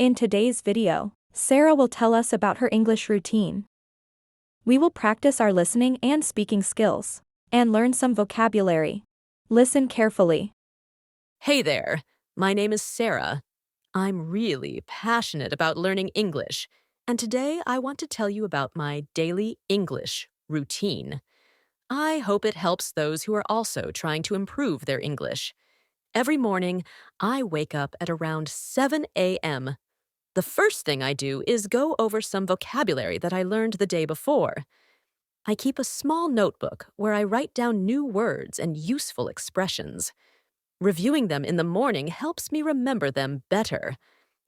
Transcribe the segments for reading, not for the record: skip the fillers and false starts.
In today's video, Sarah will tell us about her English routine. We will practice our listening and speaking skills, and learn some vocabulary. Listen carefully. Hey there, my name is Sarah. I'm really passionate about learning English, and today I want to tell you about my daily English routine. I hope it helps those who are also trying to improve their English. Every morning, I wake up at around 7 a.m. The first thing I do is go over some vocabulary that I learned the day before. I keep a small notebook where I write down new words and useful expressions. Reviewing them in the morning helps me remember them better.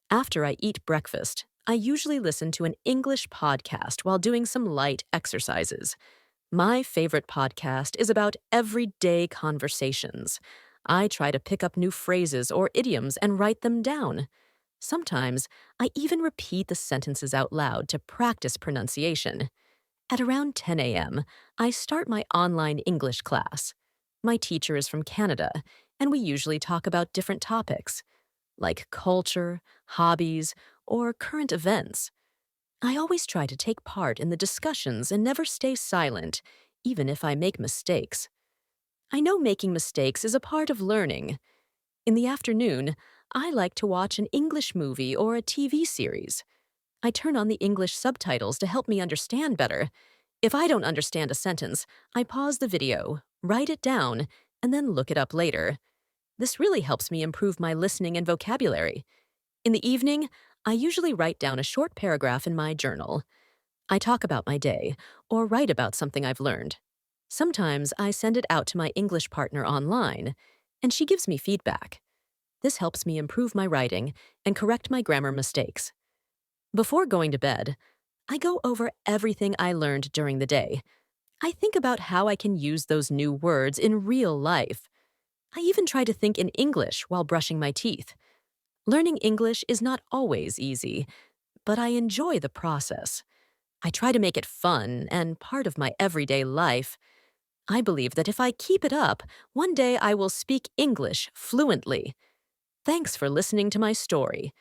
After I eat breakfast, I usually listen to an English podcast while doing some light exercises. My favorite podcast is about everyday conversations. I try to pick up new phrases or idioms and write them down. Sometimes, I even repeat the sentences out loud to practice pronunciation. At around 10 a.m., I start my online English class. My teacher is from Canada, and we usually talk about different topics, like culture, hobbies, or current events. I always try to take part in the discussions and never stay silent, even if I make mistakes. I know making mistakes is a part of learning. In the afternoon, I like to watch an English movie or a TV series. I turn on the English subtitles to help me understand better. If I don't understand a sentence, I pause the video, write it down, and then look it up later. This really helps me improve my listening and vocabulary. In the evening, I usually write down a short paragraph in my journal. I talk about my day, or write about something I've learned. Sometimes I send it out to my English partner online, and she gives me feedback. This helps me improve my writing and correct my grammar mistakes. Before going to bed, I go over everything I learned during the day. I think about how I can use those new words in real life. I even try to think in English while brushing my teeth. Learning English is not always easy, but I enjoy the process. I try to make it fun and part of my everyday life. I believe that if I keep it up, one day I will speak English fluently. Thanks for listening to my story.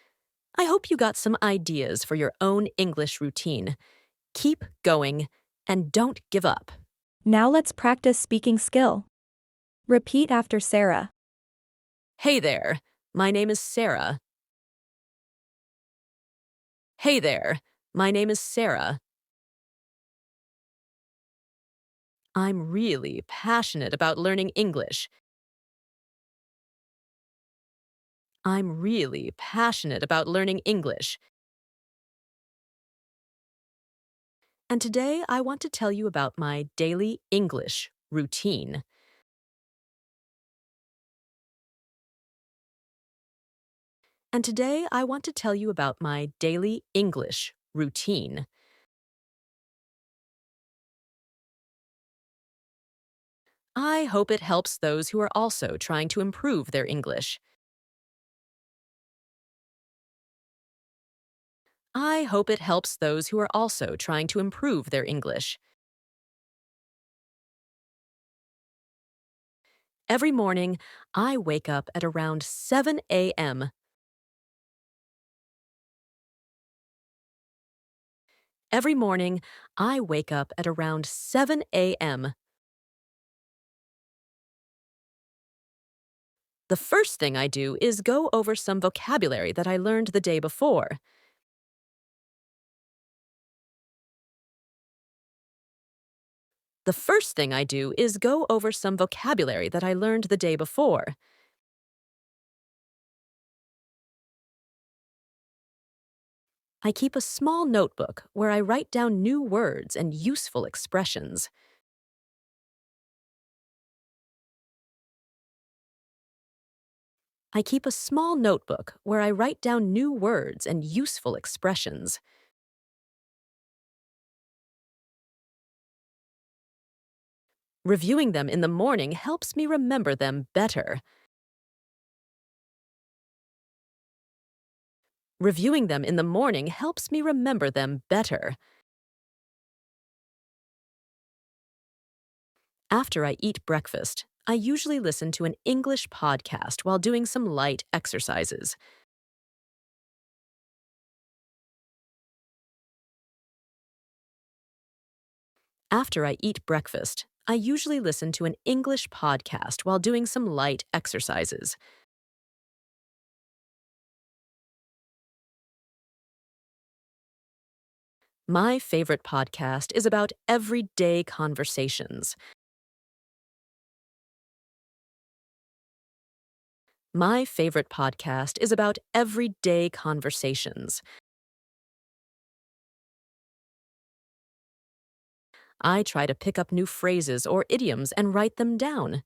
I hope you got some ideas for your own English routine. Keep going and don't give up. Now let's practice speaking skill. Repeat after Sarah. Hey there, my name is Sarah. Hey there, my name is Sarah. I'm really passionate about learning English. I'm really passionate about learning English. And today I want to tell you about my daily English routine. And today I want to tell you about my daily English routine. I hope it helps those who are also trying to improve their English. I hope it helps those who are also trying to improve their English. Every morning, I wake up at around 7 a.m. Every morning, I wake up at around 7 a.m. The first thing I do is go over some vocabulary that I learned the day before. The first thing I do is go over some vocabulary that I learned the day before. I keep a small notebook where I write down new words and useful expressions. I keep a small notebook where I write down new words and useful expressions. Reviewing them in the morning helps me remember them better. Reviewing them in the morning helps me remember them better. After I eat breakfast, I usually listen to an English podcast while doing some light exercises. After I eat breakfast, I usually listen to an English podcast while doing some light exercises. My favorite podcast is about everyday conversations. My favorite podcast is about everyday conversations. I try to pick up new phrases or idioms and write them down.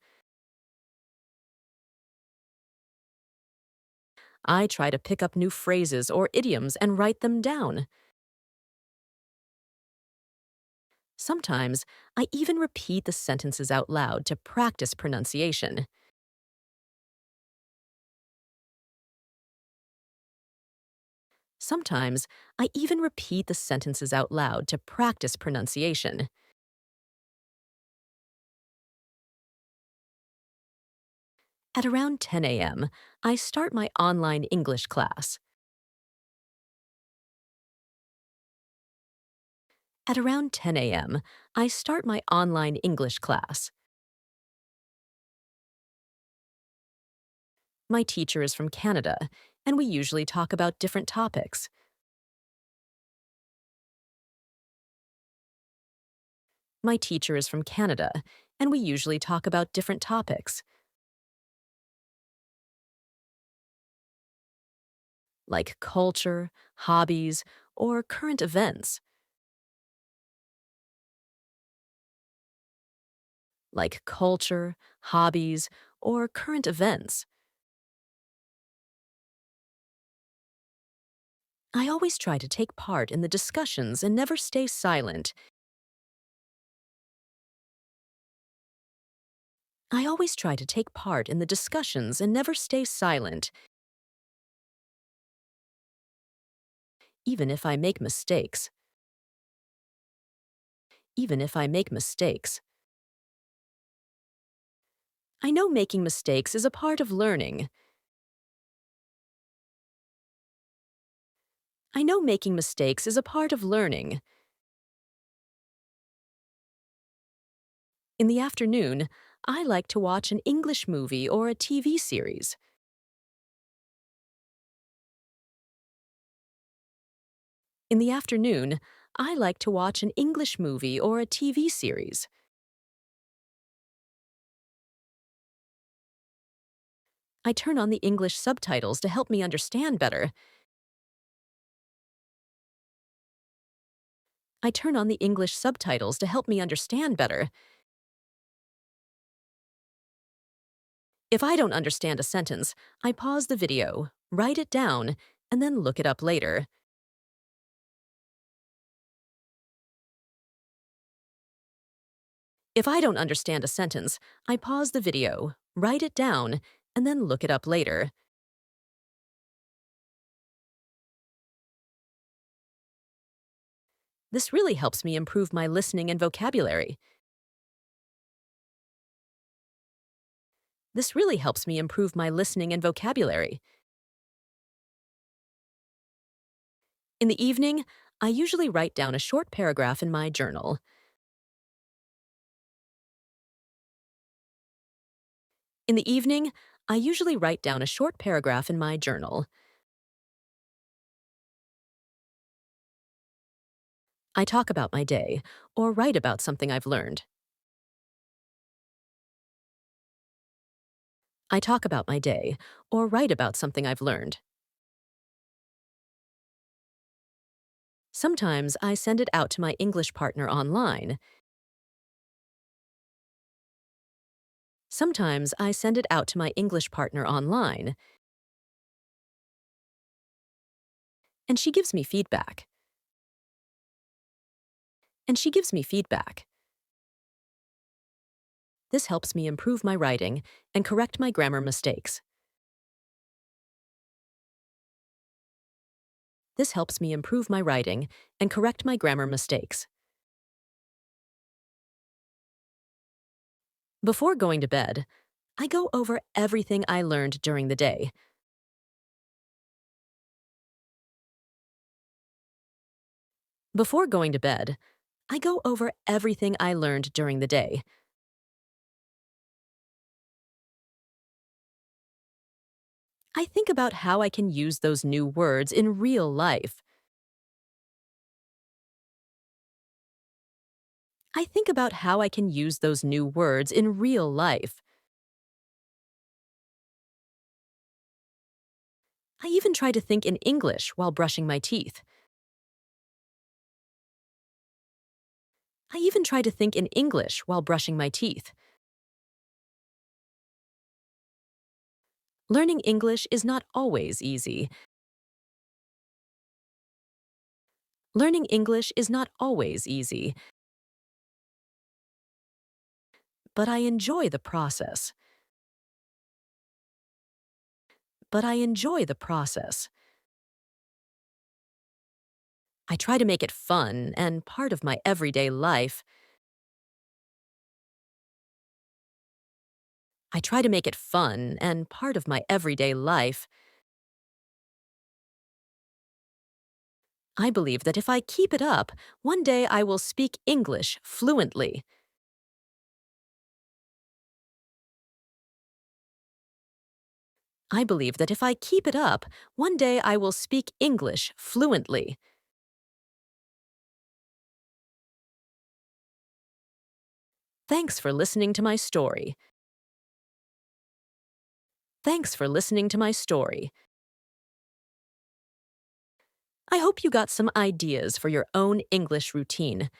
I try to pick up new phrases or idioms and write them down. Sometimes I even repeat the sentences out loud to practice pronunciation. Sometimes I even repeat the sentences out loud to practice pronunciation. At around 10 a.m., I start my online English class. At around 10 a.m., I start my online English class. My teacher is from Canada, and we usually talk about different topics. My teacher is from Canada, and we usually talk about different topics, like culture, hobbies, or current events. Like culture, hobbies, or current events. I always try to take part in the discussions and never stay silent. I always try to take part in the discussions and never stay silent, even if I make mistakes. Even if I make mistakes. I know making mistakes is a part of learning. I know making mistakes is a part of learning. In the afternoon, I like to watch an English movie or a TV series. In the afternoon, I like to watch an English movie or a TV series. I turn on the English subtitles to help me understand better. I turn on the English subtitles to help me understand better. If I don't understand a sentence, I pause the video, write it down, and then look it up later. If I don't understand a sentence, I pause the video, write it down, and then look it up later. This really helps me improve my listening and vocabulary. This really helps me improve my listening and vocabulary. In the evening, I usually write down a short paragraph in my journal. In the evening, I usually write down a short paragraph in my journal. I talk about my day or write about something I've learned. I talk about my day or write about something I've learned. Sometimes I send it out to my English partner online. Sometimes I send it out to my English partner online, and she gives me feedback. And she gives me feedback. This helps me improve my writing and correct my grammar mistakes. This helps me improve my writing and correct my grammar mistakes. Before going to bed, I go over everything I learned during the day. Before going to bed, I go over everything I learned during the day. I think about how I can use those new words in real life. I think about how I can use those new words in real life. I even try to think in English while brushing my teeth. I even try to think in English while brushing my teeth. Learning English is not always easy. Learning English is not always easy, but I enjoy the process. But I enjoy the process. I try to make it fun and part of my everyday life. I try to make it fun and part of my everyday life. I believe that if I keep it up, one day I will speak English fluently. I believe that if I keep it up, one day I will speak English fluently. Thanks for listening to my story. Thanks for listening to my story. I hope you got some ideas for your own English routine.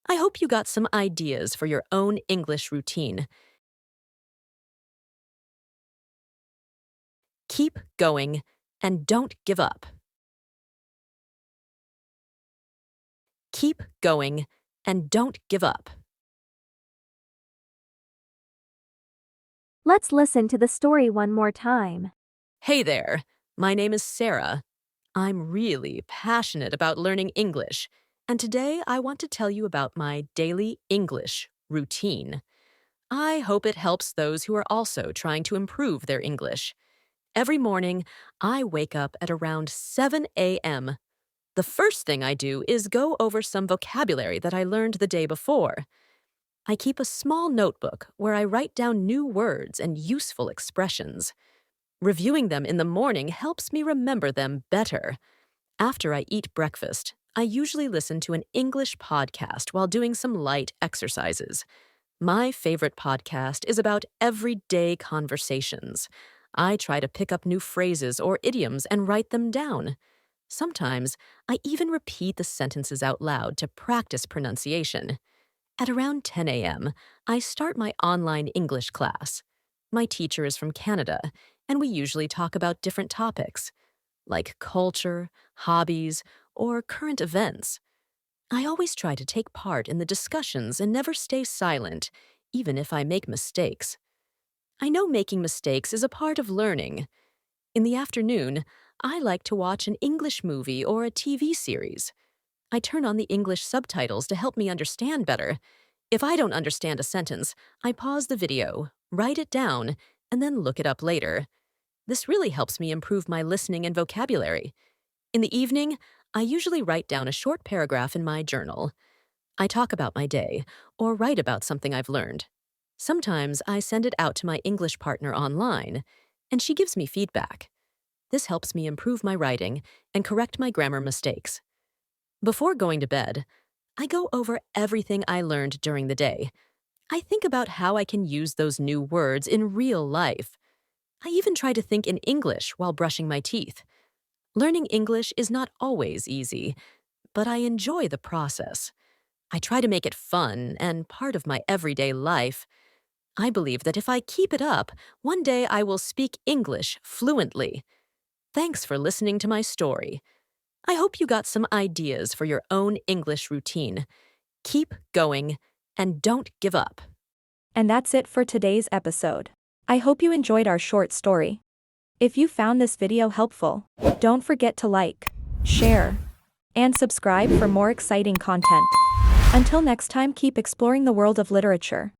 I hope you got some ideas for your own English routine. Keep going and don't give up. Keep going and don't give up. Let's listen to the story one more time. Hey there, my name is Sarah. I'm really passionate about learning English, and today I want to tell you about my daily English routine. I hope it helps those who are also trying to improve their English. Every morning, I wake up at around 7 a.m. The first thing I do is go over some vocabulary that I learned the day before. I keep a small notebook where I write down new words and useful expressions. Reviewing them in the morning helps me remember them better. After I eat breakfast, I usually listen to an English podcast while doing some light exercises. My favorite podcast is about everyday conversations. I try to pick up new phrases or idioms and write them down. Sometimes, I even repeat the sentences out loud to practice pronunciation. At around 10 a.m., I start my online English class. My teacher is from Canada, and we usually talk about different topics, like culture, hobbies, or current events. I always try to take part in the discussions and never stay silent, even if I make mistakes. I know making mistakes is a part of learning. In the afternoon, I like to watch an English movie or a TV series. I turn on the English subtitles to help me understand better. If I don't understand a sentence, I pause the video, write it down, and then look it up later. This really helps me improve my listening and vocabulary. In the evening, I usually write down a short paragraph in my journal. I talk about my day or write about something I've learned. Sometimes I send it out to my English partner online, and she gives me feedback. This helps me improve my writing and correct my grammar mistakes. Before going to bed, I go over everything I learned during the day. I think about how I can use those new words in real life. I even try to think in English while brushing my teeth. Learning English is not always easy, but I enjoy the process. I try to make it fun and part of my everyday life. I believe that if I keep it up, one day I will speak English fluently. Thanks for listening to my story. I hope you got some ideas for your own English routine. Keep going and don't give up. And that's it for today's episode. I hope you enjoyed our short story. If you found this video helpful, don't forget to like, share, and subscribe for more exciting content. Until next time, keep exploring the world of literature.